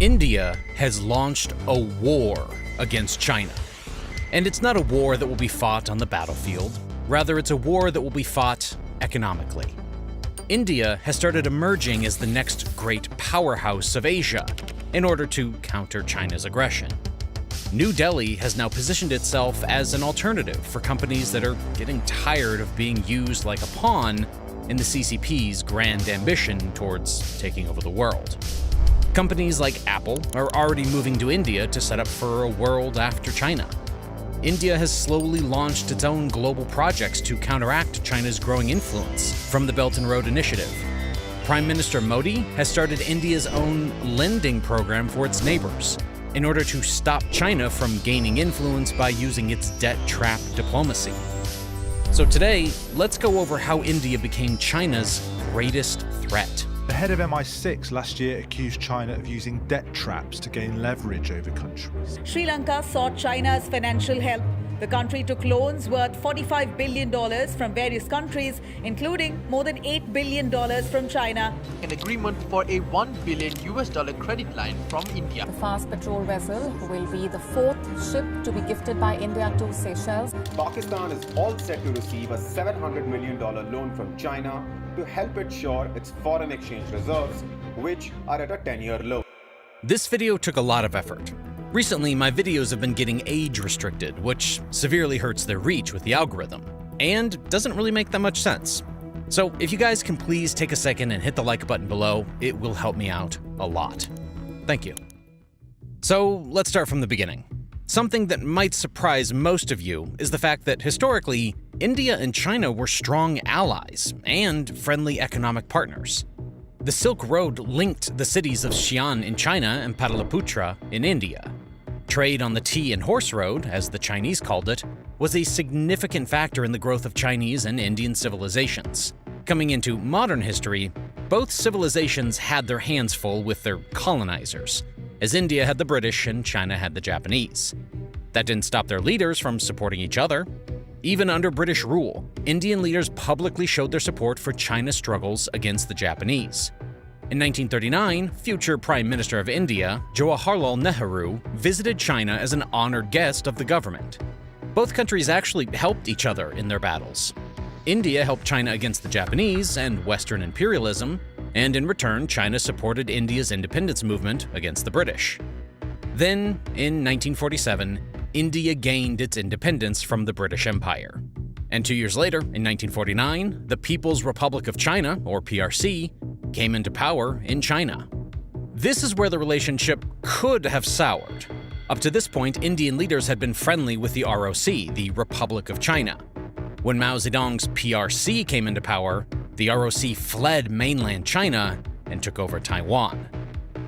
India has launched a war against China. And it's not a war that will be fought on the battlefield. Rather, it's a war that will be fought economically. India has started emerging as the next great powerhouse of Asia in order to counter China's aggression. New Delhi has now positioned itself as an alternative for companies that are getting tired of being used like a pawn in the CCP's grand ambition towards taking over the world. Companies like Apple are already moving to India to set up for a world after China. India has slowly launched its own global projects to counteract China's growing influence from the Belt and Road Initiative. Prime Minister Modi has started India's own lending program for its neighbors in order to stop China from gaining influence by using its debt trap diplomacy. So today, let's go over how India became China's greatest threat. The head of MI6 last year accused China of using debt traps to gain leverage over countries. Sri Lanka sought China's financial help. The country took loans worth $45 billion from various countries, including more than $8 billion from China. An agreement for a $1 billion credit line from India. The fast patrol vessel will be the fourth ship to be gifted by India to Seychelles. Pakistan is all set to receive a $700 million loan from China to help it shore its foreign exchange reserves, which are at a 10-year low. This video took a lot of effort. Recently, my videos have been getting age restricted, which severely hurts their reach with the algorithm, and doesn't really make that much sense. So if you guys can please take a second and hit the like button below, it will help me out a lot. Thank you. So let's start from the beginning. Something that might surprise most of you is the fact that historically, India and China were strong allies and friendly economic partners. The Silk Road linked the cities of Xi'an in China and Pataliputra in India. Trade on the tea and horse road, as the Chinese called it, was a significant factor in the growth of Chinese and Indian civilizations. Coming into modern history, both civilizations had their hands full with their colonizers, as India had the British and China had the Japanese. That didn't stop their leaders from supporting each other. Even under British rule, Indian leaders publicly showed their support for China's struggles against the Japanese. In 1939, future Prime Minister of India, Jawaharlal Nehru, visited China as an honored guest of the government. Both countries actually helped each other in their battles. India helped China against the Japanese and Western imperialism, and in return, China supported India's independence movement against the British. Then, in 1947, India gained its independence from the British Empire. And 2 years later, in 1949, the People's Republic of China, or PRC, came into power in China. This is where the relationship could have soured. Up to this point, Indian leaders had been friendly with the ROC, the Republic of China. When Mao Zedong's PRC came into power, the ROC fled mainland China and took over Taiwan.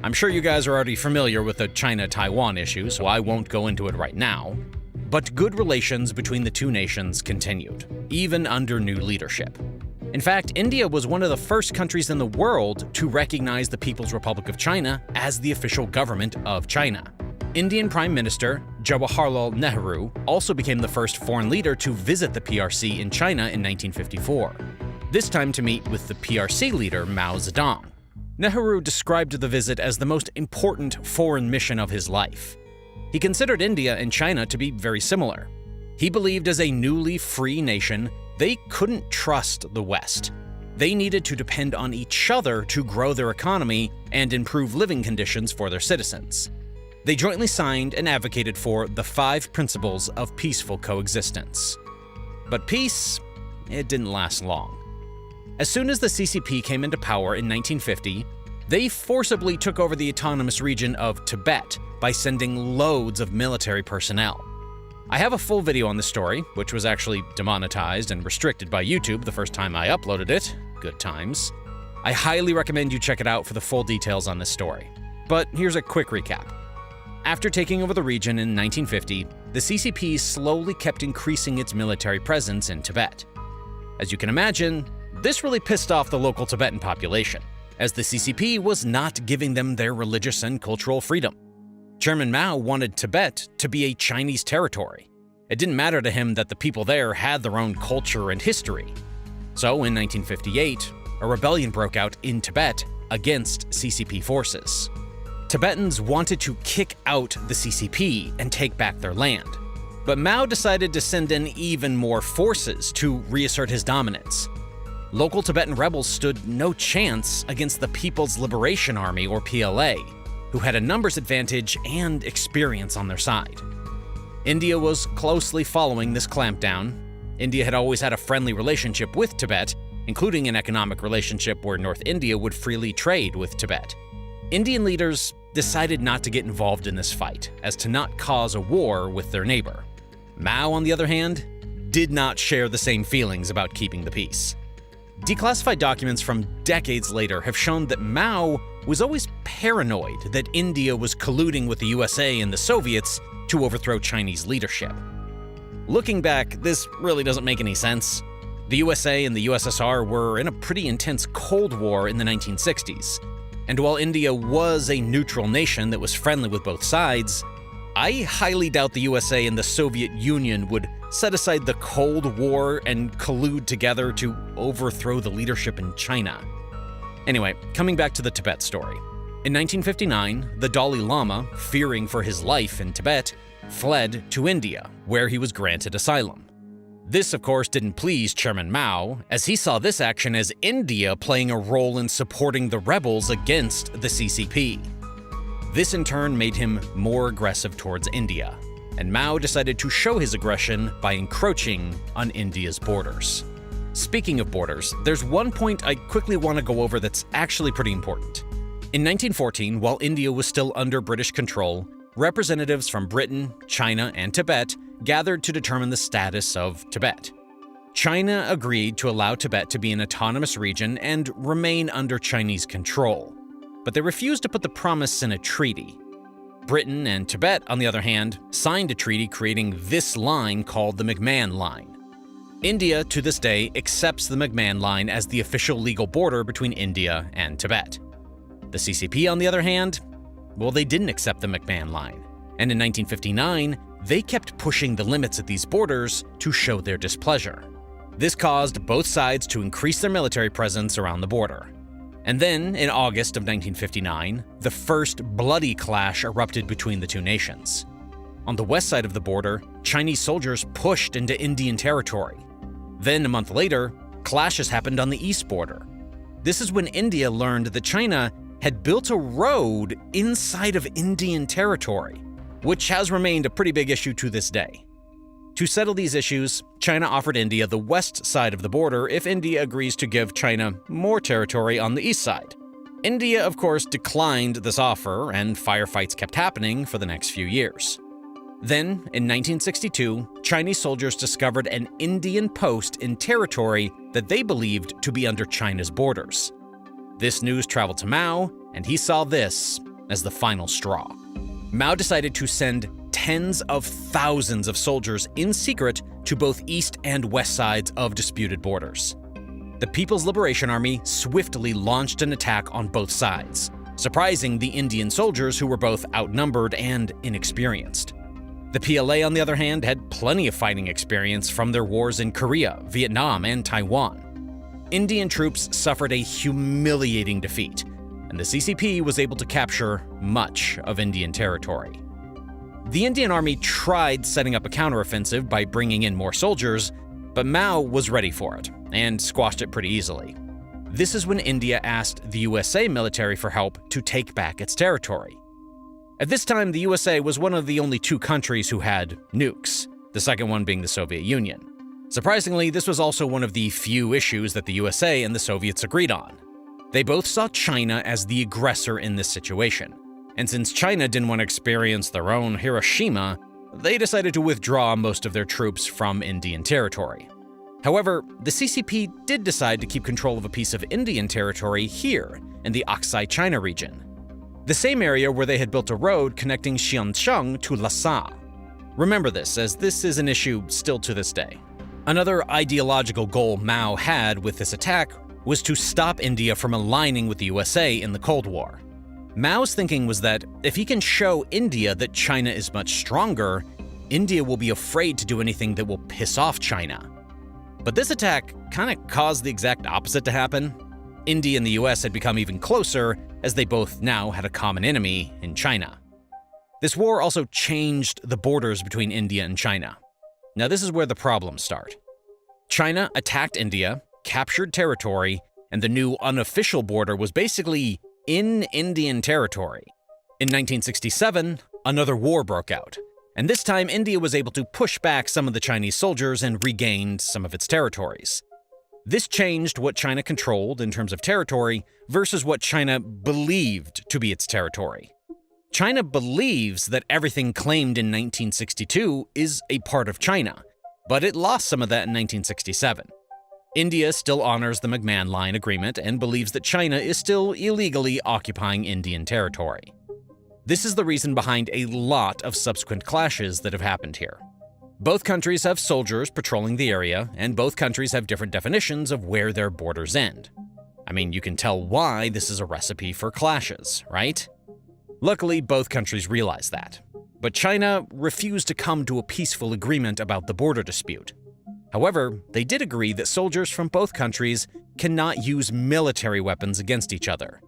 I'm sure you guys are already familiar with the China-Taiwan issue, so I won't go into it right now. But good relations between the two nations continued, even under new leadership. In fact, India was one of the first countries in the world to recognize the People's Republic of China as the official government of China. Indian Prime Minister Jawaharlal Nehru also became the first foreign leader to visit the PRC in China in 1954, this time to meet with the PRC leader Mao Zedong. Nehru described the visit as the most important foreign mission of his life. He considered India and China to be very similar. He believed as a newly free nation, they couldn't trust the West. They needed to depend on each other to grow their economy and improve living conditions for their citizens. They jointly signed and advocated for the 5 principles of peaceful coexistence. But peace, it didn't last long. As soon as the CCP came into power in 1950, they forcibly took over the autonomous region of Tibet by sending loads of military personnel. I have a full video on this story, which was actually demonetized and restricted by YouTube the first time I uploaded it. Good times. I highly recommend you check it out for the full details on this story. But here's a quick recap. After taking over the region in 1950, the CCP slowly kept increasing its military presence in Tibet. As you can imagine, this really pissed off the local Tibetan population, as the CCP was not giving them their religious and cultural freedom. Chairman Mao wanted Tibet to be a Chinese territory. It didn't matter to him that the people there had their own culture and history. So in 1958, a rebellion broke out in Tibet against CCP forces. Tibetans wanted to kick out the CCP and take back their land. But Mao decided to send in even more forces to reassert his dominance. Local Tibetan rebels stood no chance against the People's Liberation Army, or PLA, who had a numbers advantage and experience on their side. India was closely following this clampdown. India had always had a friendly relationship with Tibet, including an economic relationship where North India would freely trade with Tibet. Indian leaders decided not to get involved in this fight, as to not cause a war with their neighbor. Mao, on the other hand, did not share the same feelings about keeping the peace. Declassified documents from decades later have shown that Mao was always paranoid that India was colluding with the USA and the Soviets to overthrow Chinese leadership. Looking back, this really doesn't make any sense. The USA and the USSR were in a pretty intense Cold War in the 1960s, and while India was a neutral nation that was friendly with both sides, I highly doubt the USA and the Soviet Union would set aside the Cold War and collude together to overthrow the leadership in China. Anyway, coming back to the Tibet story. In 1959, the Dalai Lama, fearing for his life in Tibet, fled to India, where he was granted asylum. This, of course, didn't please Chairman Mao, as he saw this action as India playing a role in supporting the rebels against the CCP. This in turn made him more aggressive towards India, and Mao decided to show his aggression by encroaching on India's borders. Speaking of borders, there's one point I quickly want to go over that's actually pretty important. In 1914, while India was still under British control, representatives from Britain, China, and Tibet gathered to determine the status of Tibet. China agreed to allow Tibet to be an autonomous region and remain under Chinese control, but they refused to put the promise in a treaty. Britain and Tibet, on the other hand, signed a treaty creating this line called the McMahon Line. India, to this day, accepts the McMahon Line as the official legal border between India and Tibet. The CCP, on the other hand, well, they didn't accept the McMahon Line, and in 1959, they kept pushing the limits at these borders to show their displeasure. This caused both sides to increase their military presence around the border. And then, in August of 1959, the first bloody clash erupted between the two nations. On the west side of the border, Chinese soldiers pushed into Indian territory. Then, a month later, clashes happened on the east border. This is when India learned that China had built a road inside of Indian territory, which has remained a pretty big issue to this day. To settle these issues, China offered India the west side of the border if India agrees to give China more territory on the east side. India, of course, declined this offer, and firefights kept happening for the next few years. Then, in 1962, Chinese soldiers discovered an Indian post in territory that they believed to be under China's borders. This news traveled to Mao, and he saw this as the final straw. Mao decided to send tens of thousands of soldiers in secret to both east and west sides of disputed borders. The People's Liberation Army swiftly launched an attack on both sides, surprising the Indian soldiers who were both outnumbered and inexperienced. The PLA, on the other hand, had plenty of fighting experience from their wars in Korea, Vietnam, and Taiwan. Indian troops suffered a humiliating defeat, and the CCP was able to capture much of Indian territory. The Indian army tried setting up a counteroffensive by bringing in more soldiers, but Mao was ready for it and squashed it pretty easily. This is when India asked the USA military for help to take back its territory. At this time, the USA was one of the only two countries who had nukes, the second one being the Soviet Union. Surprisingly, this was also one of the few issues that the USA and the Soviets agreed on. They both saw China as the aggressor in this situation, and since China didn't want to experience their own Hiroshima, they decided to withdraw most of their troops from Indian territory. However, the CCP did decide to keep control of a piece of Indian territory here in the Aksai China region, the same area where they had built a road connecting Xiancheng to Lhasa. Remember this, as this is an issue still to this day. Another ideological goal Mao had with this attack was to stop India from aligning with the USA in the Cold War. Mao's thinking was that if he can show India that China is much stronger, India will be afraid to do anything that will piss off China. But this attack kind of caused the exact opposite to happen. India and the US had become even closer, as they both now had a common enemy in China. This war also changed the borders between India and China. Now this is where the problems start. China attacked India, captured territory, and the new unofficial border was basically in Indian territory. In 1967, another war broke out, and this time India was able to push back some of the Chinese soldiers and regained some of its territories. This changed what China controlled in terms of territory versus what China believed to be its territory. China believes that everything claimed in 1962 is a part of China, but it lost some of that in 1967. India still honors the McMahon Line Agreement and believes that China is still illegally occupying Indian territory. This is the reason behind a lot of subsequent clashes that have happened here. Both countries have soldiers patrolling the area, and both countries have different definitions of where their borders end. I mean, you can tell why this is a recipe for clashes, right? Luckily, both countries realize that. But China refused to come to a peaceful agreement about the border dispute. However, they did agree that soldiers from both countries cannot use military weapons against each other,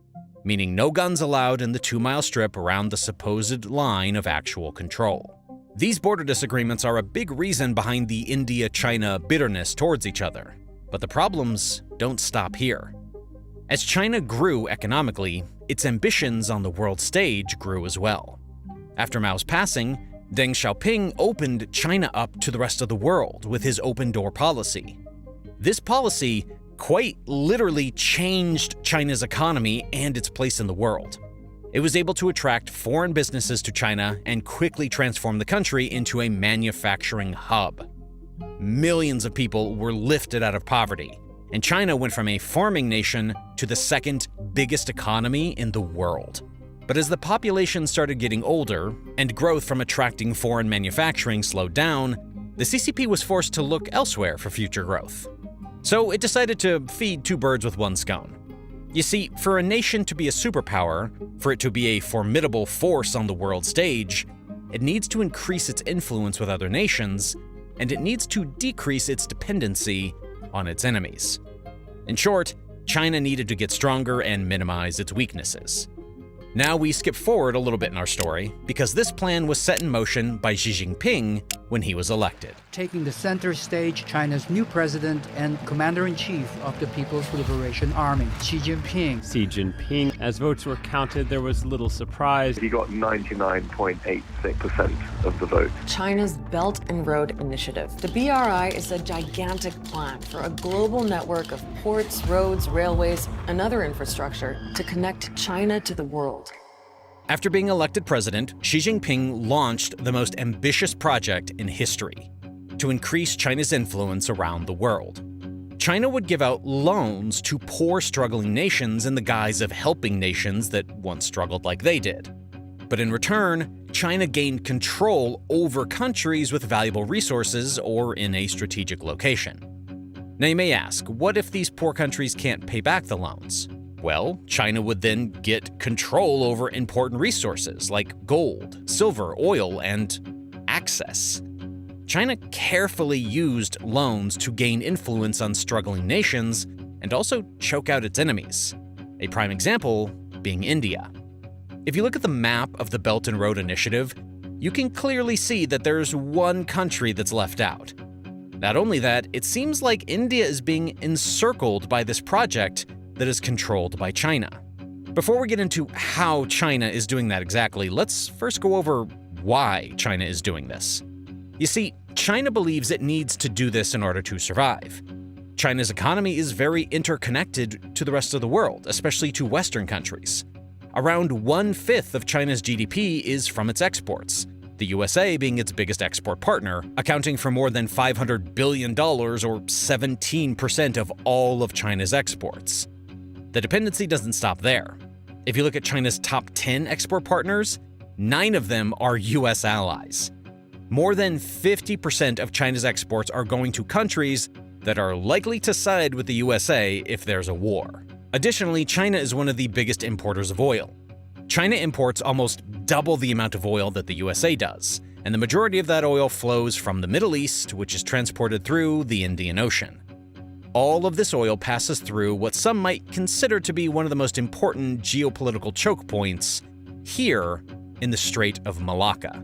meaning no guns allowed in the 2-mile strip around the supposed line of actual control. These border disagreements are a big reason behind the India-China bitterness towards each other. But the problems don't stop here. As China grew economically, its ambitions on the world stage grew as well. After Mao's passing, Deng Xiaoping opened China up to the rest of the world with his open-door policy. This policy quite literally changed China's economy and its place in the world. It was able to attract foreign businesses to China and quickly transform the country into a manufacturing hub. Millions of people were lifted out of poverty, and China went from a farming nation to the second biggest economy in the world. But as the population started getting older and growth from attracting foreign manufacturing slowed down, the CCP was forced to look elsewhere for future growth. So it decided to feed two birds with one stone. You see, for a nation to be a superpower, for it to be a formidable force on the world stage, it needs to increase its influence with other nations, and it needs to decrease its dependency on its enemies. In short, China needed to get stronger and minimize its weaknesses. Now we skip forward a little bit in our story, because this plan was set in motion by Xi Jinping when he was elected. Taking the center stage, China's new president and commander-in-chief of the People's Liberation Army, Xi Jinping. Xi Jinping. As votes were counted, there was little surprise. He got 99.86% of the vote. China's Belt and Road Initiative. The BRI is a gigantic plan for a global network of ports, roads, railways, and other infrastructure to connect China to the world. After being elected president, Xi Jinping launched the most ambitious project in history to increase China's influence around the world. China would give out loans to poor, struggling nations in the guise of helping nations that once struggled like they did. But in return, China gained control over countries with valuable resources or in a strategic location. Now you may ask, what if these poor countries can't pay back the loans? Well, China would then get control over important resources like gold, silver, oil, and access. China carefully used loans to gain influence on struggling nations and also choke out its enemies. A prime example being India. If you look at the map of the Belt and Road Initiative, you can clearly see that there's one country that's left out. Not only that, it seems like India is being encircled by this project that is controlled by China. Before we get into how China is doing that exactly, let's first go over why China is doing this. You see, China believes it needs to do this in order to survive. China's economy is very interconnected to the rest of the world, especially to Western countries. Around 1/5 of China's GDP is from its exports, the USA being its biggest export partner, accounting for more than $500 billion or 17% of all of China's exports. The dependency doesn't stop there. If you look at China's top 10 export partners, 9 of them are US allies. More than 50% of China's exports are going to countries that are likely to side with the USA if there's a war. Additionally, China is one of the biggest importers of oil. China imports almost double the amount of oil that the USA does, and the majority of that oil flows from the Middle East, which is transported through the Indian Ocean. All of this oil passes through what some might consider to be one of the most important geopolitical choke points here in the Strait of Malacca.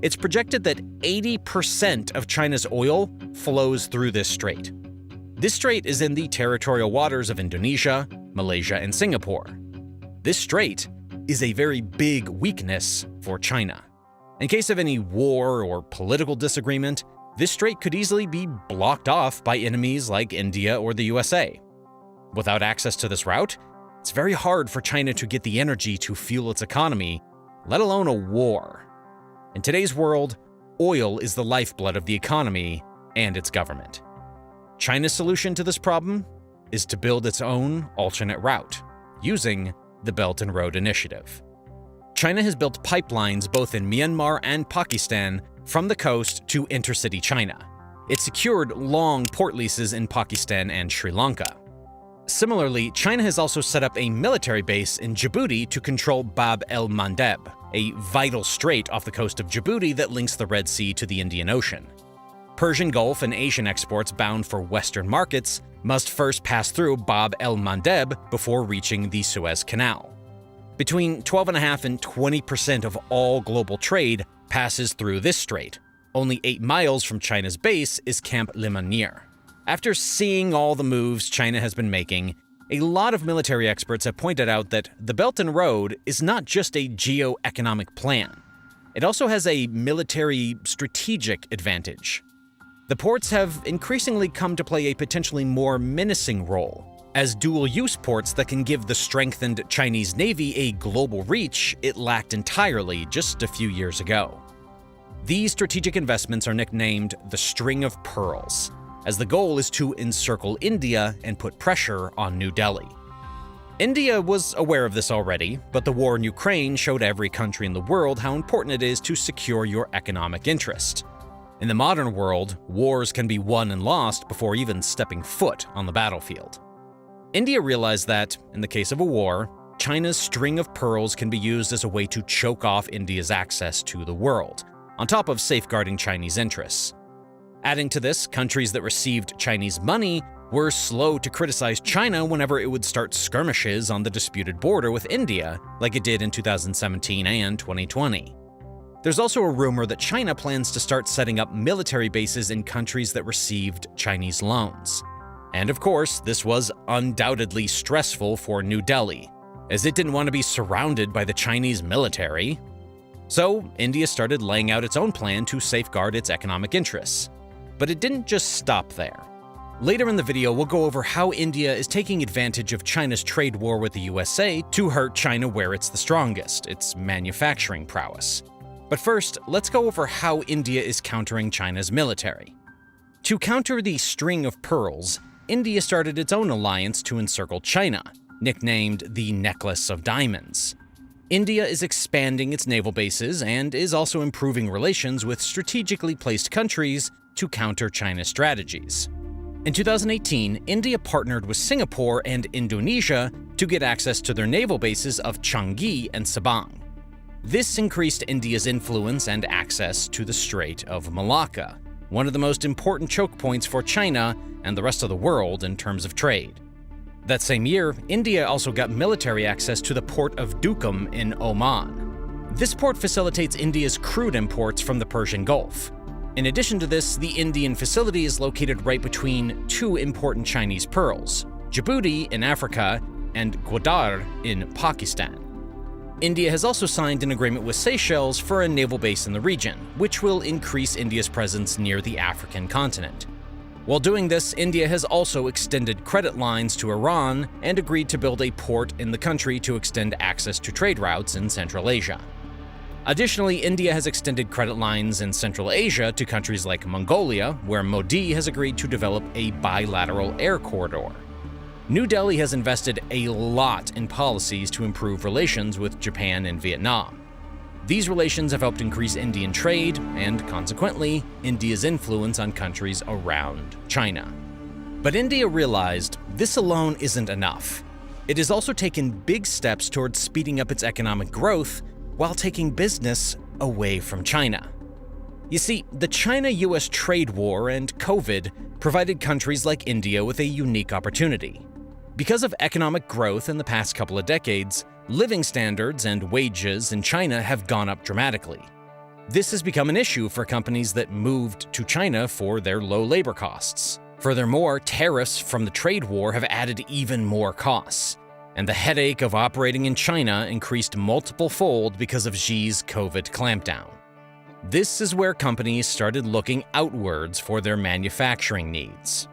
It's projected that 80% of China's oil flows through this strait. This strait is in the territorial waters of Indonesia, Malaysia, and Singapore. This strait is a very big weakness for China. In case of any war or political disagreement, this strait could easily be blocked off by enemies like India or the USA. Without access to this route, it's very hard for China to get the energy to fuel its economy, let alone a war. In today's world, oil is the lifeblood of the economy and its government. China's solution to this problem is to build its own alternate route, using the Belt and Road Initiative. China has built pipelines both in Myanmar and Pakistan from the coast to intercity China. It secured long port leases in Pakistan and Sri Lanka. Similarly, China has also set up a military base in Djibouti to control Bab el-Mandeb, a vital strait off the coast of Djibouti that links the Red Sea to the Indian Ocean. Persian Gulf and Asian exports bound for Western markets must first pass through Bab el-Mandeb before reaching the Suez Canal. Between 12.5% and 20% of all global trade passes through this strait. Only 8 miles from China's base is Camp Lemonnier. After seeing all the moves China has been making, a lot of military experts have pointed out that the Belt and Road is not just a geo-economic plan. It also has a military strategic advantage. The ports have increasingly come to play a potentially more menacing role, as dual-use ports that can give the strengthened Chinese Navy a global reach it lacked entirely just a few years ago. These strategic investments are nicknamed the String of Pearls, as the goal is to encircle India and put pressure on New Delhi. India was aware of this already, but the war in Ukraine showed every country in the world how important it is to secure your economic interest. In the modern world, wars can be won and lost before even stepping foot on the battlefield. India realized that, in the case of a war, China's String of Pearls can be used as a way to choke off India's access to the world, on top of safeguarding Chinese interests. Adding to this, countries that received Chinese money were slow to criticize China whenever it would start skirmishes on the disputed border with India, like it did in 2017 and 2020. There's also a rumor that China plans to start setting up military bases in countries that received Chinese loans. And of course, this was undoubtedly stressful for New Delhi, as it didn't want to be surrounded by the Chinese military. So, India started laying out its own plan to safeguard its economic interests. But it didn't just stop there. Later in the video, we'll go over how India is taking advantage of China's trade war with the USA to hurt China where it's the strongest, its manufacturing prowess. But first, let's go over how India is countering China's military. To counter the String of Pearls, India started its own alliance to encircle China, nicknamed the Necklace of Diamonds. India is expanding its naval bases and is also improving relations with strategically placed countries to counter China's strategies. In 2018, India partnered with Singapore and Indonesia to get access to their naval bases of Changi and Sabang. This increased India's influence and access to the Strait of Malacca, one of the most important choke points for China and the rest of the world in terms of trade. That same year, India also got military access to the port of Doklam in Oman. This port facilitates India's crude imports from the Persian Gulf. In addition to this, the Indian facility is located right between two important Chinese pearls, Djibouti in Africa and Gwadar in Pakistan. India has also signed an agreement with Seychelles for a naval base in the region, which will increase India's presence near the African continent. While doing this, India has also extended credit lines to Iran and agreed to build a port in the country to extend access to trade routes in Central Asia. Additionally, India has extended credit lines in Central Asia to countries like Mongolia, where Modi has agreed to develop a bilateral air corridor. New Delhi has invested a lot in policies to improve relations with Japan and Vietnam. These relations have helped increase Indian trade and, consequently, India's influence on countries around China. But India realized this alone isn't enough. It has also taken big steps towards speeding up its economic growth while taking business away from China. You see, the China-US trade war and COVID provided countries like India with a unique opportunity. Because of economic growth in the past couple of decades, living standards and wages in China have gone up dramatically. This has become an issue for companies that moved to China for their low labor costs. Furthermore, tariffs from the trade war have added even more costs, and the headache of operating in China increased multiple-fold because of Xi's COVID clampdown. This is where companies started looking outwards for their manufacturing needs.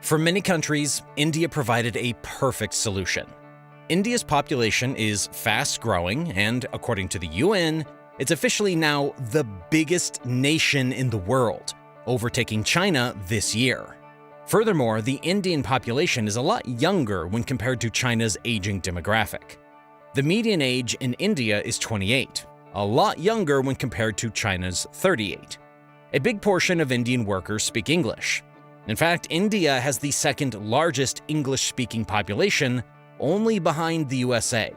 For many countries, India provided a perfect solution. India's population is fast-growing, and according to the UN, it's officially now the biggest nation in the world, overtaking China this year. Furthermore, the Indian population is a lot younger when compared to China's aging demographic. The median age in India is 28, a lot younger when compared to China's 38. A big portion of Indian workers speak English. In fact, India has the second largest English-speaking population, only behind the USA.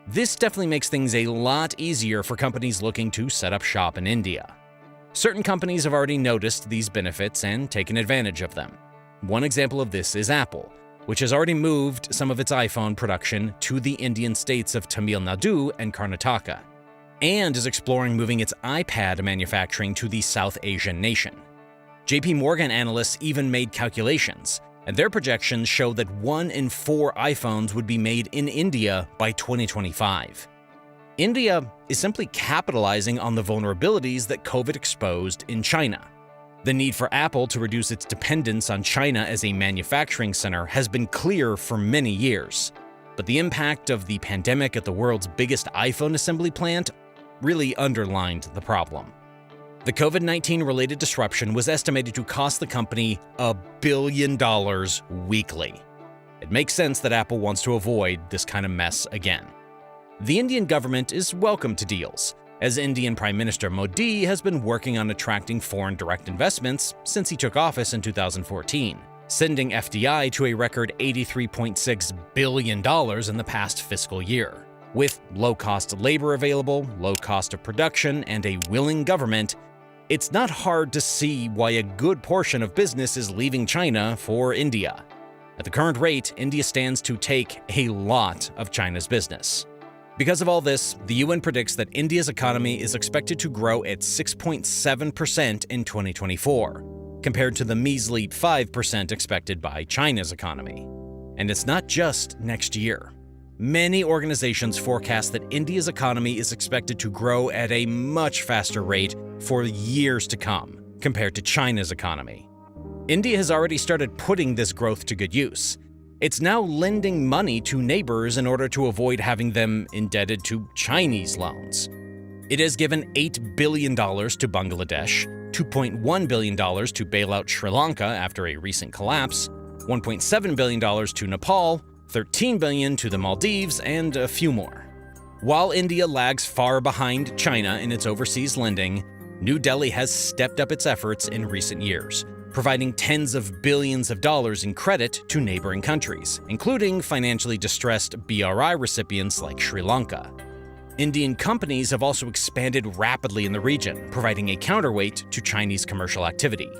This definitely makes things a lot easier for companies looking to set up shop in India. Certain companies have already noticed these benefits and taken advantage of them. One example of this is Apple, which has already moved some of its iPhone production to the Indian states of Tamil Nadu and Karnataka, and is exploring moving its iPad manufacturing to the South Asian nation. JP Morgan analysts even made calculations, and their projections show that 1 in 4 iPhones would be made in India by 2025. India is simply capitalizing on the vulnerabilities that COVID exposed in China. The need for Apple to reduce its dependence on China as a manufacturing center has been clear for many years, but the impact of the pandemic at the world's biggest iPhone assembly plant really underlined the problem. The COVID-19 related disruption was estimated to cost the company $1 billion weekly. It makes sense that Apple wants to avoid this kind of mess again. The Indian government is welcome to deals, as Indian Prime Minister Modi has been working on attracting foreign direct investments since he took office in 2014, sending FDI to a record $83.6 billion in the past fiscal year. With low-cost labor available, low cost of production, and a willing government, it's not hard to see why a good portion of business is leaving China for India. At the current rate, India stands to take a lot of China's business. Because of all this, the UN predicts that India's economy is expected to grow at 6.7% in 2024, compared to the measly 5% expected by China's economy. And it's not just next year. Many organizations forecast that India's economy is expected to grow at a much faster rate for years to come, compared to China's economy. India has already started putting this growth to good use. It's now lending money to neighbors in order to avoid having them indebted to Chinese loans. It has given $8 billion to Bangladesh, $2.1 billion to bail out Sri Lanka after a recent collapse, $1.7 billion to Nepal, $13 billion to the Maldives, and a few more. While India lags far behind China in its overseas lending, New Delhi has stepped up its efforts in recent years, providing tens of billions of dollars in credit to neighboring countries, including financially distressed BRI recipients like Sri Lanka. Indian companies have also expanded rapidly in the region, providing a counterweight to Chinese commercial activity.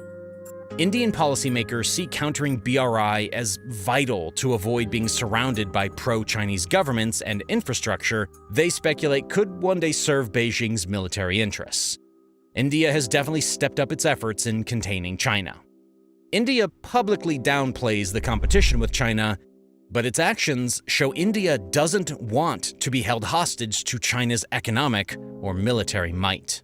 Indian policymakers see countering BRI as vital to avoid being surrounded by pro-Chinese governments and infrastructure they speculate could one day serve Beijing's military interests. India has definitely stepped up its efforts in containing China. India publicly downplays the competition with China, but its actions show India doesn't want to be held hostage to China's economic or military might.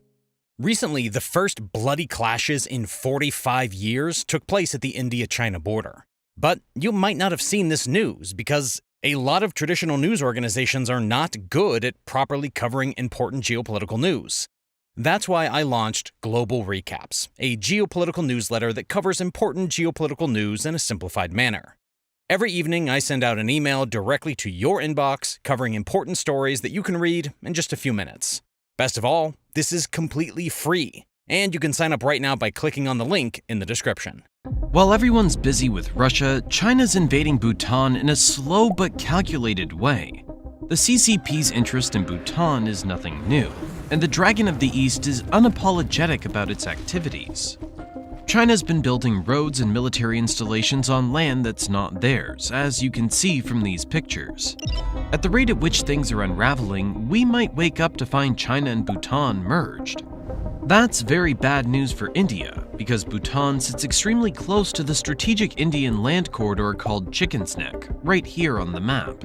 Recently, the first bloody clashes in 45 years took place at the India-China border. But you might not have seen this news because a lot of traditional news organizations are not good at properly covering important geopolitical news. That's why I launched Global Recaps, a geopolitical newsletter that covers important geopolitical news in a simplified manner. Every evening, I send out an email directly to your inbox covering important stories that you can read in just a few minutes. Best of all, this is completely free, and you can sign up right now by clicking on the link in the description. While everyone's busy with Russia, China's invading Bhutan in a slow but calculated way. The CCP's interest in Bhutan is nothing new, and the Dragon of the East is unapologetic about its activities. China's been building roads and military installations on land that's not theirs, as you can see from these pictures. At the rate at which things are unraveling, we might wake up to find China and Bhutan merged. That's very bad news for India, because Bhutan sits extremely close to the strategic Indian land corridor called Chicken's Neck, right here on the map.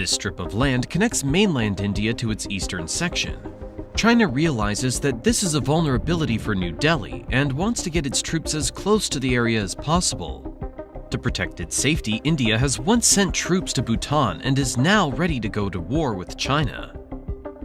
This strip of land connects mainland India to its eastern section. China realizes that this is a vulnerability for New Delhi and wants to get its troops as close to the area as possible. To protect its safety, India has once sent troops to Bhutan and is now ready to go to war with China.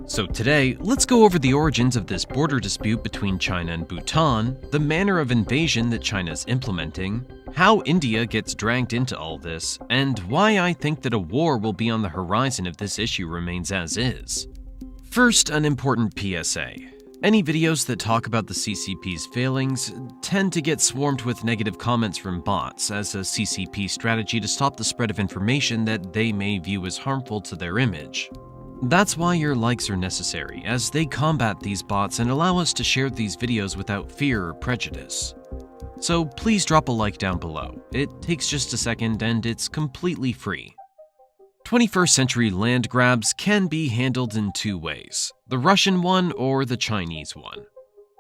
So today, let's go over the origins of this border dispute between China and Bhutan, the manner of invasion that China's implementing, how India gets dragged into all this, and why I think that a war will be on the horizon if this issue remains as is. First, an important PSA. Any videos that talk about the CCP's failings tend to get swarmed with negative comments from bots as a CCP strategy to stop the spread of information that they may view as harmful to their image. That's why your likes are necessary, as they combat these bots and allow us to share these videos without fear or prejudice. So please drop a like down below. It takes just a second and it's completely free. 21st century land grabs can be handled in two ways, the Russian one or the Chinese one.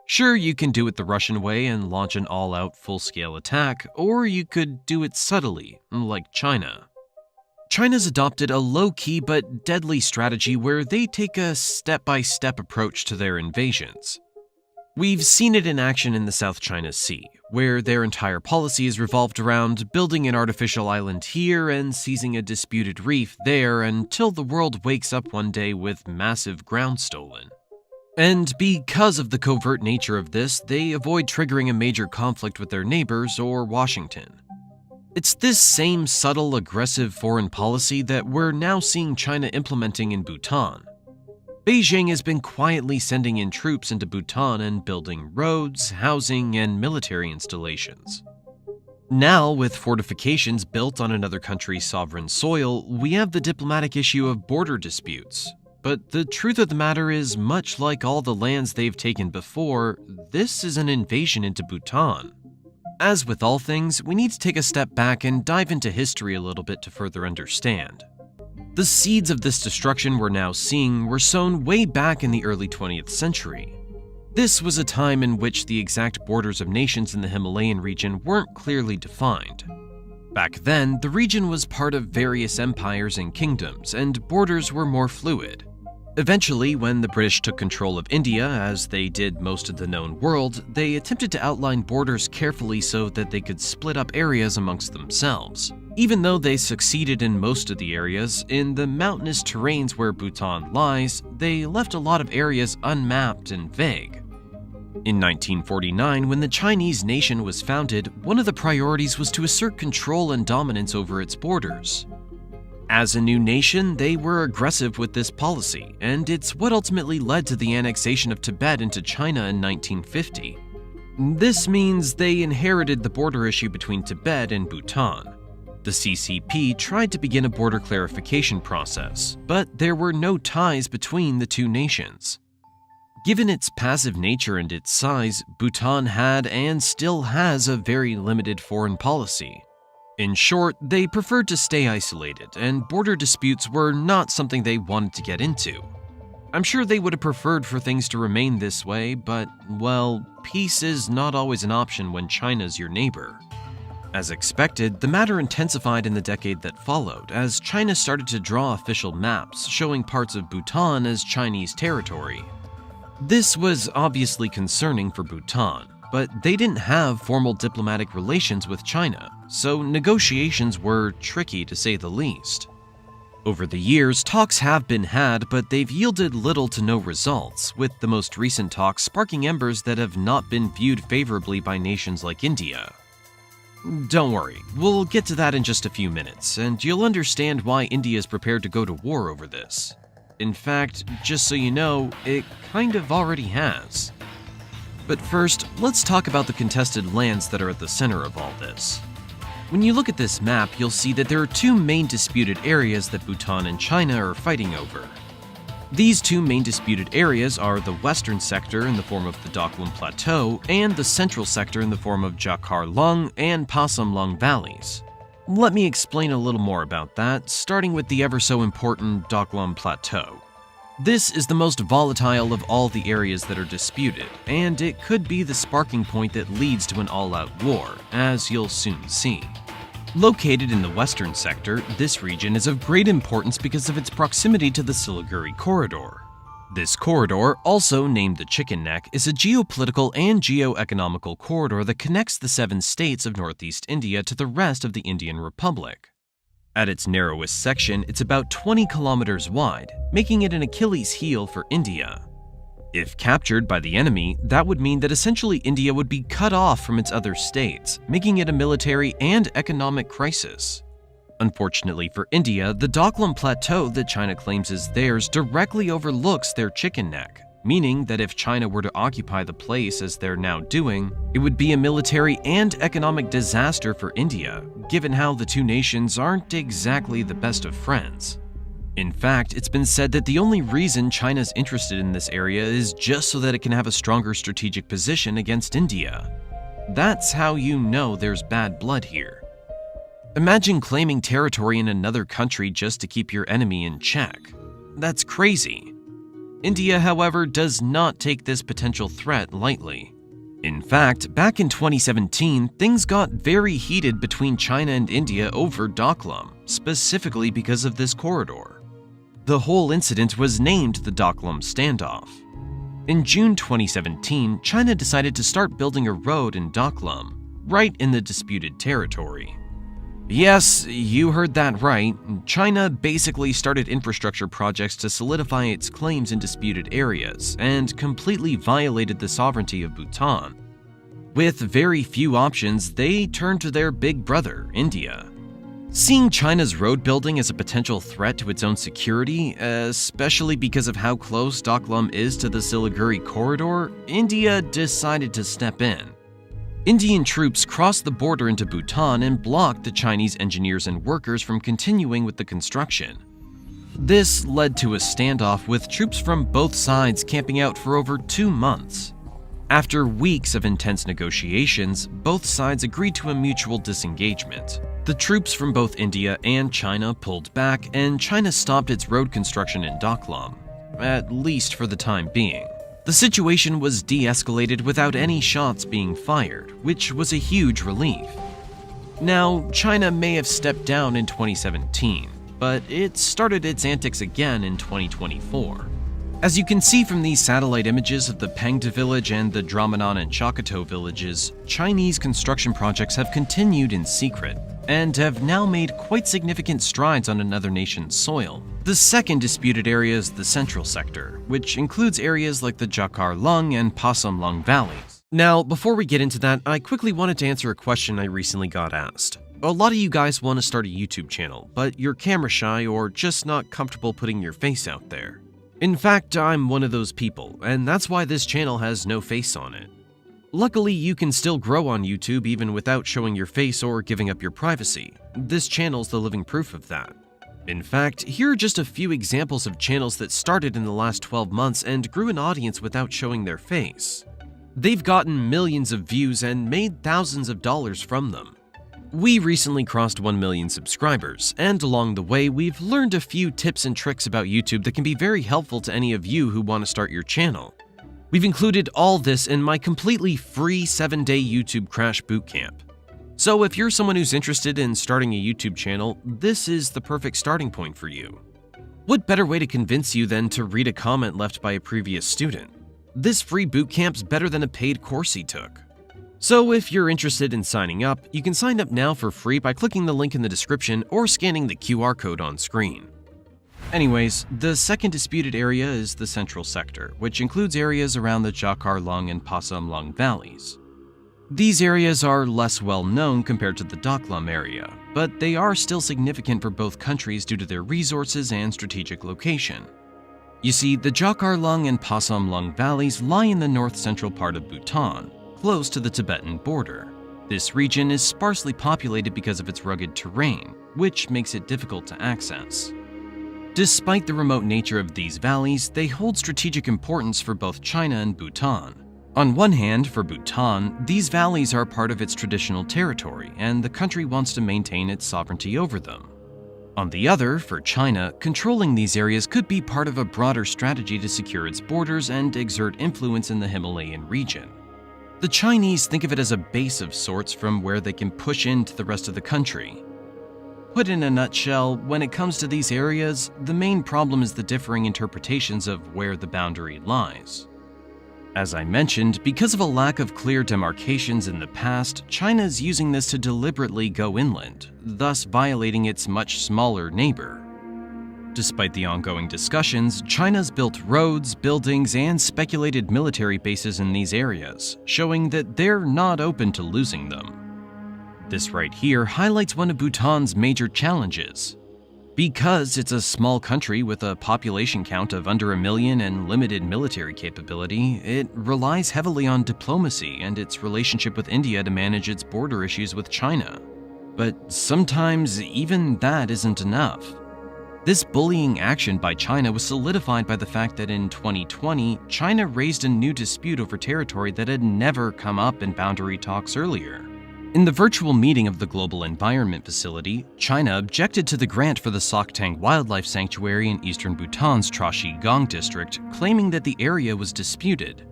Sure, you can do it the Russian way and launch an all-out full-scale attack, or you could do it subtly, like China. China's adopted a low-key but deadly strategy where they take a step-by-step approach to their invasions. We've seen it in action in the South China Sea, where their entire policy is revolved around building an artificial island here and seizing a disputed reef there until the world wakes up one day with massive ground stolen. And because of the covert nature of this, they avoid triggering a major conflict with their neighbors or Washington. It's this same subtle, aggressive foreign policy that we're now seeing China implementing in Bhutan. Beijing has been quietly sending in troops into Bhutan and building roads, housing, and military installations. Now, with fortifications built on another country's sovereign soil, we have the diplomatic issue of border disputes. But the truth of the matter is, much like all the lands they've taken before, this is an invasion into Bhutan. As with all things, we need to take a step back and dive into history a little bit to further understand. The seeds of this destruction we're now seeing were sown way back in the early 20th century. This was a time in which the exact borders of nations in the Himalayan region weren't clearly defined. Back then, the region was part of various empires and kingdoms, and borders were more fluid. Eventually, when the British took control of India, as they did most of the known world, they attempted to outline borders carefully so that they could split up areas amongst themselves. Even though they succeeded in most of the areas, in the mountainous terrains where Bhutan lies, they left a lot of areas unmapped and vague. In 1949, when the Chinese nation was founded, one of the priorities was to assert control and dominance over its borders. As a new nation, they were aggressive with this policy, and it's what ultimately led to the annexation of Tibet into China in 1950. This means they inherited the border issue between Tibet and Bhutan. The CCP tried to begin a border clarification process, but there were no ties between the two nations. Given its passive nature and its size, Bhutan had and still has a very limited foreign policy. In short, they preferred to stay isolated, and border disputes were not something they wanted to get into. I'm sure they would have preferred for things to remain this way, but, well, peace is not always an option when China's your neighbor. As expected, the matter intensified in the decade that followed, as China started to draw official maps showing parts of Bhutan as Chinese territory. This was obviously concerning for Bhutan, but they didn't have formal diplomatic relations with China, so negotiations were tricky to say the least. Over the years, talks have been had, but they've yielded little to no results, with the most recent talks sparking embers that have not been viewed favorably by nations like India. Don't worry, we'll get to that in just a few minutes, and you'll understand why India is prepared to go to war over this. In fact, just so you know, it kind of already has. But first, let's talk about the contested lands that are at the center of all this. When you look at this map, you'll see that there are two main disputed areas that Bhutan and China are fighting over. These two main disputed areas are the western sector in the form of the Doklam Plateau and the central sector in the form of Jakhar Lung and Pasam Lung valleys. Let me explain a little more about that, starting with the ever so important Doklam Plateau. This is the most volatile of all the areas that are disputed, and it could be the sparking point that leads to an all-out war, as you'll soon see. Located in the western sector, this region is of great importance because of its proximity to the Siliguri Corridor. This corridor, also named the Chicken Neck, is a geopolitical and geo-economical corridor that connects the 7 states of northeast India to the rest of the Indian Republic. At its narrowest section, it's about 20 kilometers wide, making it an Achilles heel for India. If captured by the enemy, that would mean that essentially India would be cut off from its other states, making it a military and economic crisis. Unfortunately for India, the Doklam Plateau that China claims is theirs directly overlooks their Chicken Neck, meaning that if China were to occupy the place as they're now doing, it would be a military and economic disaster for India, given how the two nations aren't exactly the best of friends. In fact, it's been said that the only reason China's interested in this area is just so that it can have a stronger strategic position against India. That's how you know there's bad blood here. Imagine claiming territory in another country just to keep your enemy in check. That's crazy. India, however, does not take this potential threat lightly. In fact, back in 2017, things got very heated between China and India over Doklam, specifically because of this corridor. The whole incident was named the Doklam standoff. In June 2017, China decided to start building a road in Doklam, right in the disputed territory. Yes, you heard that right. China basically started infrastructure projects to solidify its claims in disputed areas and completely violated the sovereignty of Bhutan. With very few options, they turned to their big brother, India. Seeing China's road building as a potential threat to its own security, especially because of how close Doklam is to the Siliguri Corridor, India decided to step in. Indian troops crossed the border into Bhutan and blocked the Chinese engineers and workers from continuing with the construction. This led to a standoff with troops from both sides camping out for over 2 months. After weeks of intense negotiations, both sides agreed to a mutual disengagement. The troops from both India and China pulled back, and China stopped its road construction in Doklam, at least for the time being. The situation was de-escalated without any shots being fired, which was a huge relief. Now, China may have stepped down in 2017, but it started its antics again in 2024. As you can see from these satellite images of the Pengda village and the Dramanan and Chakato villages, Chinese construction projects have continued in secret and have now made quite significant strides on another nation's soil. The second disputed area is the central sector, which includes areas like the Jakhar Lung and Pasam Lung valleys. Now, before we get into that, I quickly wanted to answer a question I recently got asked. A lot of you guys want to start a YouTube channel, but you're camera shy or just not comfortable putting your face out there. In fact, I'm one of those people, and that's why this channel has no face on it. Luckily, you can still grow on YouTube even without showing your face or giving up your privacy. This channel's the living proof of that. In fact, here are just a few examples of channels that started in the last 12 months and grew an audience without showing their face. They've gotten millions of views and made thousands of dollars from them. We recently crossed 1 million subscribers, and along the way, we've learned a few tips and tricks about YouTube that can be very helpful to any of you who want to start your channel. We've included all this in my completely free 7-day YouTube Crash Bootcamp. So if you're someone who's interested in starting a YouTube channel, this is the perfect starting point for you. What better way to convince you than to read a comment left by a previous student? This free bootcamp's better than a paid course he took. So if you're interested in signing up, you can sign up now for free by clicking the link in the description or scanning the QR code on screen. Anyways, the second disputed area is the central sector, which includes areas around the Jakhar Lung and Pasam Lung valleys. These areas are less well known compared to the Doklam area, but they are still significant for both countries due to their resources and strategic location. You see, the Jakhar Lung and Pasam Lung valleys lie in the north-central part of Bhutan, close to the Tibetan border. This region is sparsely populated because of its rugged terrain, which makes it difficult to access. Despite the remote nature of these valleys, they hold strategic importance for both China and Bhutan. On one hand, for Bhutan, these valleys are part of its traditional territory, and the country wants to maintain its sovereignty over them. On the other, for China, controlling these areas could be part of a broader strategy to secure its borders and exert influence in the Himalayan region. The Chinese think of it as a base of sorts from where they can push into the rest of the country. Put in a nutshell, when it comes to these areas, the main problem is the differing interpretations of where the boundary lies. As I mentioned, because of a lack of clear demarcations in the past, China is using this to deliberately go inland, thus violating its much smaller neighbor. Despite the ongoing discussions, China's built roads, buildings, and speculated military bases in these areas, showing that they're not open to losing them. This right here highlights one of Bhutan's major challenges. Because it's a small country with a population count of under 1 million and limited military capability, it relies heavily on diplomacy and its relationship with India to manage its border issues with China. But sometimes even that isn't enough. This bullying action by China was solidified by the fact that in 2020, China raised a new dispute over territory that had never come up in boundary talks earlier. In the virtual meeting of the Global Environment Facility, China objected to the grant for the Soktang Wildlife Sanctuary in eastern Bhutan's Trashi Gong district, claiming that the area was disputed.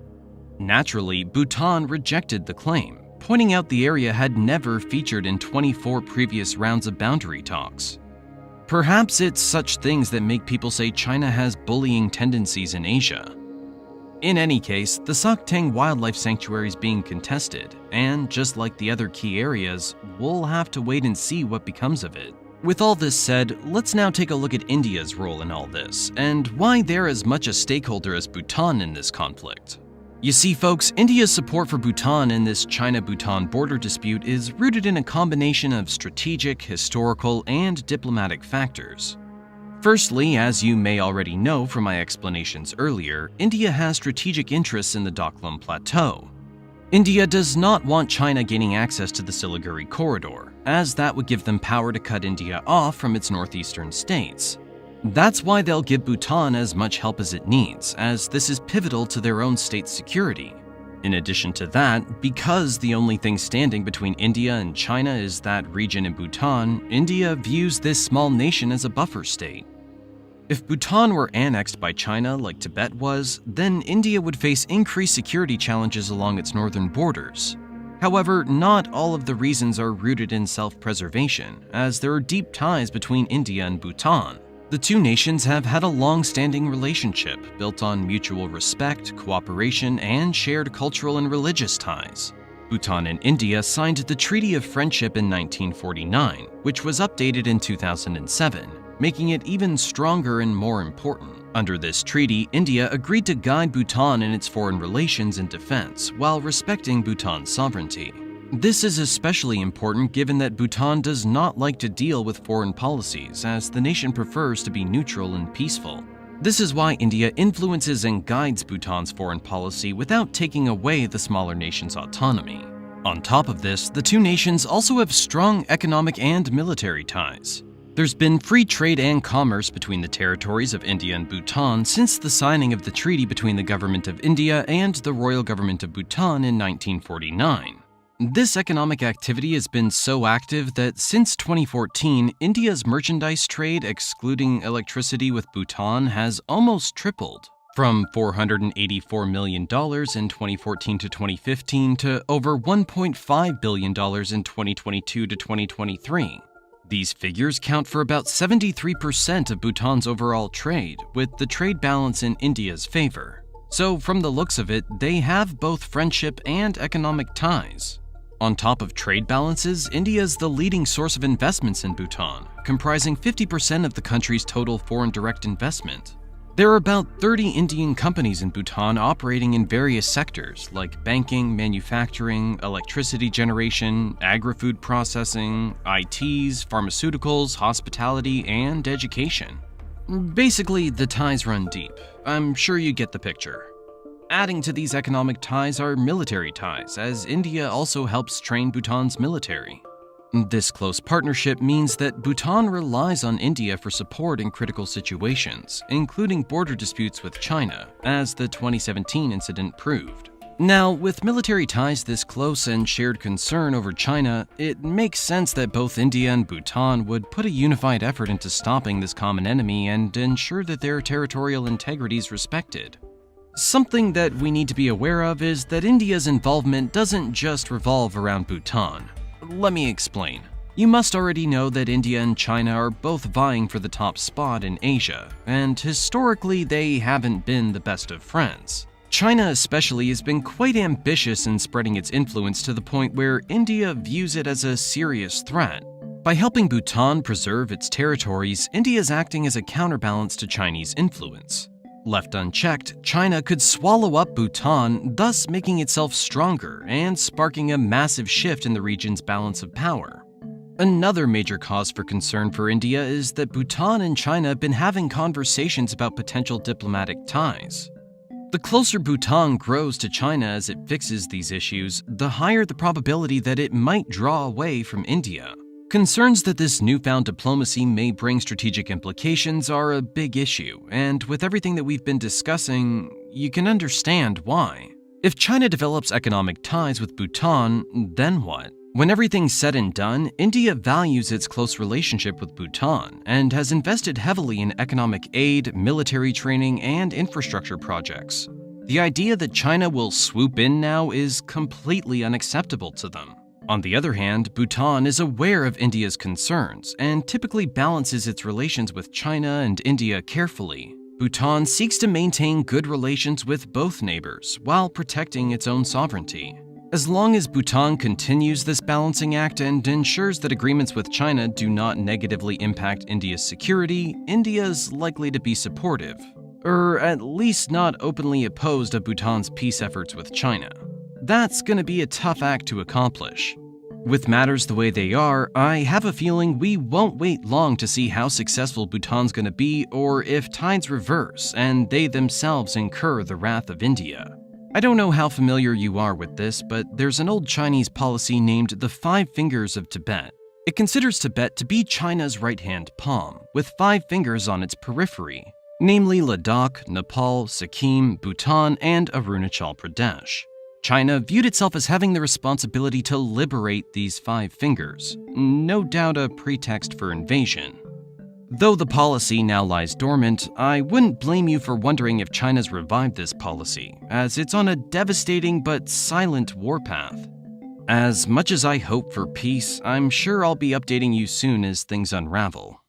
Naturally, Bhutan rejected the claim, pointing out the area had never featured in 24 previous rounds of boundary talks. Perhaps it's such things that make people say China has bullying tendencies in Asia. In any case, the Soktang Wildlife Sanctuary is being contested, and just like the other key areas, we'll have to wait and see what becomes of it. With all this said, let's now take a look at India's role in all this, and why they're as much a stakeholder as Bhutan in this conflict. You see, folks, India's support for Bhutan in this China-Bhutan border dispute is rooted in a combination of strategic, historical, and diplomatic factors. Firstly, as you may already know from my explanations earlier, India has strategic interests in the Doklam Plateau. India does not want China gaining access to the Siliguri corridor, as that would give them power to cut India off from its northeastern states. That's why they'll give Bhutan as much help as it needs, as this is pivotal to their own state's security. In addition to that, because the only thing standing between India and China is that region in Bhutan, India views this small nation as a buffer state. If Bhutan were annexed by China like Tibet was, then India would face increased security challenges along its northern borders. However, not all of the reasons are rooted in self-preservation, as there are deep ties between India and Bhutan. The two nations have had a long-standing relationship built on mutual respect, cooperation, and shared cultural and religious ties. Bhutan and India signed the Treaty of Friendship in 1949, which was updated in 2007. Making it even stronger and more important. Under this treaty, India agreed to guide Bhutan in its foreign relations and defense, while respecting Bhutan's sovereignty. This is especially important given that Bhutan does not like to deal with foreign policies, as the nation prefers to be neutral and peaceful. This is why India influences and guides Bhutan's foreign policy without taking away the smaller nation's autonomy. On top of this, the two nations also have strong economic and military ties. There's been free trade and commerce between the territories of India and Bhutan since the signing of the treaty between the government of India and the royal government of Bhutan in 1949. This economic activity has been so active that since 2014, India's merchandise trade, excluding electricity with Bhutan, has almost tripled. From $484 million in 2014 to 2015 to over $1.5 billion in 2022 to 2023. These figures count for about 73% of Bhutan's overall trade, with the trade balance in India's favor. So from the looks of it, they have both friendship and economic ties. On top of trade balances, India is the leading source of investments in Bhutan, comprising 50% of the country's total foreign direct investment. There are about 30 Indian companies in Bhutan operating in various sectors like banking, manufacturing, electricity generation, agri-food processing, ITs, pharmaceuticals, hospitality, and education. Basically, the ties run deep. I'm sure you get the picture. Adding to these economic ties are military ties, as India also helps train Bhutan's military. This close partnership means that Bhutan relies on India for support in critical situations, including border disputes with China, as the 2017 incident proved. Now, with military ties this close and shared concern over China, it makes sense that both India and Bhutan would put a unified effort into stopping this common enemy and ensure that their territorial integrity is respected. Something that we need to be aware of is that India's involvement doesn't just revolve around Bhutan. Let me explain. You must already know that India and China are both vying for the top spot in Asia, and historically they haven't been the best of friends. China especially has been quite ambitious in spreading its influence to the point where India views it as a serious threat. By helping Bhutan preserve its territories, India is acting as a counterbalance to Chinese influence. Left unchecked, China could swallow up Bhutan, thus making itself stronger and sparking a massive shift in the region's balance of power. Another major cause for concern for India is that Bhutan and China have been having conversations about potential diplomatic ties. The closer Bhutan grows to China as it fixes these issues, the higher the probability that it might draw away from India. Concerns that this newfound diplomacy may bring strategic implications are a big issue, and with everything that we've been discussing, you can understand why. If China develops economic ties with Bhutan, then what? When everything's said and done, India values its close relationship with Bhutan and has invested heavily in economic aid, military training, and infrastructure projects. The idea that China will swoop in now is completely unacceptable to them. On the other hand, Bhutan is aware of India's concerns and typically balances its relations with China and India carefully. Bhutan seeks to maintain good relations with both neighbors while protecting its own sovereignty. As long as Bhutan continues this balancing act and ensures that agreements with China do not negatively impact India's security, India is likely to be supportive, or at least not openly opposed to Bhutan's peace efforts with China. That's going to be a tough act to accomplish. With matters the way they are, I have a feeling we won't wait long to see how successful Bhutan's going to be or if tides reverse and they themselves incur the wrath of India. I don't know how familiar you are with this, but there's an old Chinese policy named the Five Fingers of Tibet. It considers Tibet to be China's right-hand palm, with 5 fingers on its periphery, namely Ladakh, Nepal, Sikkim, Bhutan, and Arunachal Pradesh. China viewed itself as having the responsibility to liberate these 5 fingers, no doubt a pretext for invasion. Though the policy now lies dormant, I wouldn't blame you for wondering if China's revived this policy, as it's on a devastating but silent warpath. As much as I hope for peace, I'm sure I'll be updating you soon as things unravel.